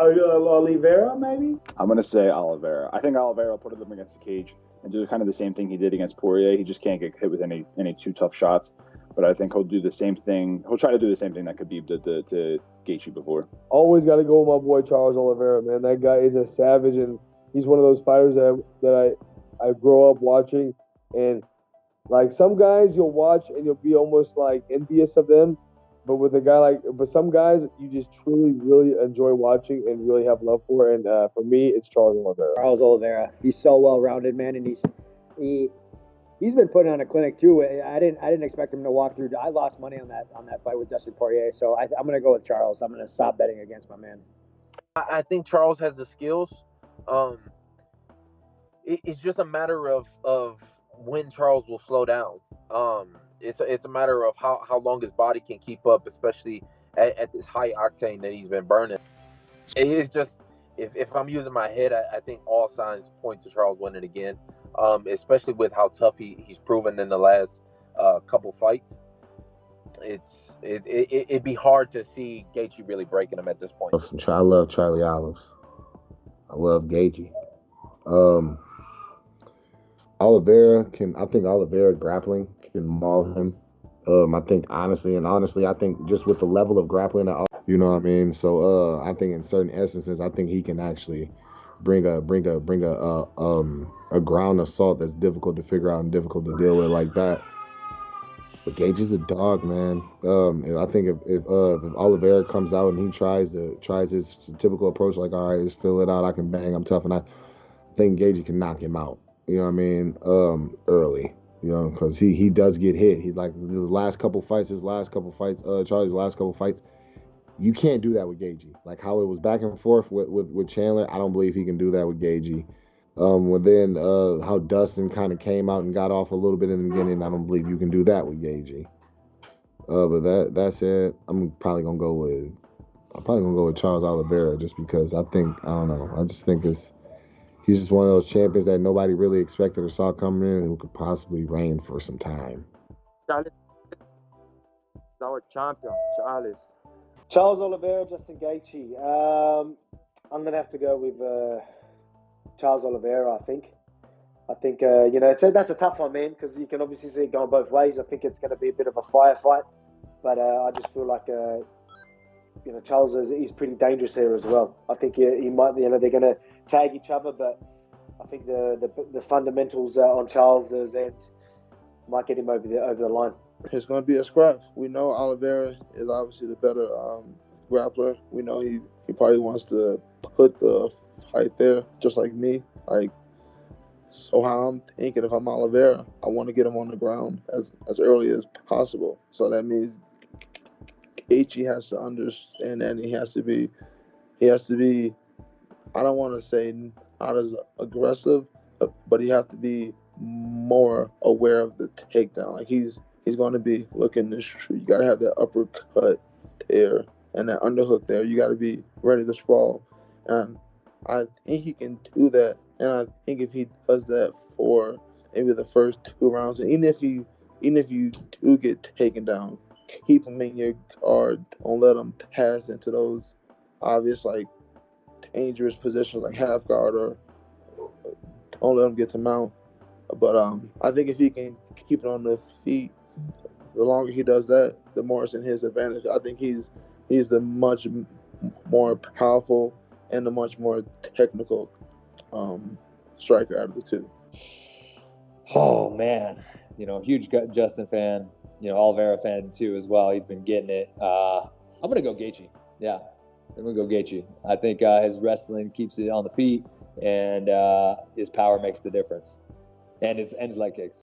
Oliveira, maybe? I'm going to say Oliveira. I think Oliveira will put him against the cage and do kind of the same thing he did against Poirier. He just can't get hit with any too tough shots. But I think he'll do the same thing. He'll try to do the same thing that Khabib did to Gaethje before. Always got to go with my boy Charles Oliveira, man. That guy is a savage, and he's one of those fighters that I grow up watching. And like some guys you'll watch and you'll be almost like envious of them. But some guys you just truly, really enjoy watching and really have love for. And for me, it's Charles Oliveira. Charles Oliveira. He's so well-rounded, man, and he's been putting on a clinic too. I didn't expect him to walk through. I lost money on that fight with Dustin Poirier, so I'm gonna go with Charles. I'm gonna stop betting against my man. I think Charles has the skills. It's just a matter of when Charles will slow down. It's a matter of how long his body can keep up, especially at this high octane that he's been burning. It's just if I'm using my head, I think all signs point to Charles winning again, especially with how tough he's proven in the last couple fights. It'd be hard to see Gaethje really breaking him at this point. I love Charlie Olives. I love Gaethje. I think Oliveira grappling can maul him. I think honestly, I think just with the level of grappling, you know what I mean. So I think in certain instances, I think he can actually bring a ground assault that's difficult to figure out and difficult to deal with like that. But Gaethje's a dog, man. I think if Oliveira comes out and he tries his typical approach, like, all right, just fill it out, I can bang, I'm tough, and I think Gaethje can knock him out. You know what I mean? Early. You know, because he does get hit. He like Charlie's last couple fights, you can't do that with Gaethje. Like how it was back and forth with Chandler, I don't believe he can do that with Gaethje. Then how Dustin kind of came out and got off a little bit in the beginning, I don't believe you can do that with Gaethje. But that's it. I'm probably gonna go with Charles Oliveira just because I just think he's just one of those champions that nobody really expected or saw coming in who could possibly reign for some time. Charles, our champion, Charles. Charles Oliveira, Justin Gaethje. I'm going to have to go with Charles Oliveira, I think. That's a tough one, man, because you can obviously see it going both ways. I think it's going to be a bit of a firefight, but I just feel like, Charles is pretty dangerous here as well. I think he might, they're going to tag each other, but I think the fundamentals on Charles's end might get him over the line. It's going to be a scrap. We know Oliveira is obviously the better grappler. We know he probably wants to put the fight there, just like me. So how I'm thinking, if I'm Oliveira, I want to get him on the ground as early as possible. So that means Gaethje has to understand that he has to be. I don't want to say not as aggressive, but he has to be more aware of the takedown. Like he's going to be looking to shoot. You got to have that uppercut there and that underhook there. You got to be ready to sprawl. And I think he can do that. And I think if he does that for maybe the first 2 rounds, and even if you do get taken down, keep him in your guard. Don't let him pass into those obvious, dangerous positions like half guard, or don't let him get to mount. But I think if he can keep it on the feet, the longer he does that, the more it's in his advantage. I think he's the much more powerful and the much more technical striker out of the two. Oh man, huge Justin fan. Oliveira fan too as well. He's been getting it. I'm gonna go Gaethje. Yeah, I'm gonna go Gaethje. I think his wrestling keeps it on the feet, and his power makes the difference, and his leg kicks.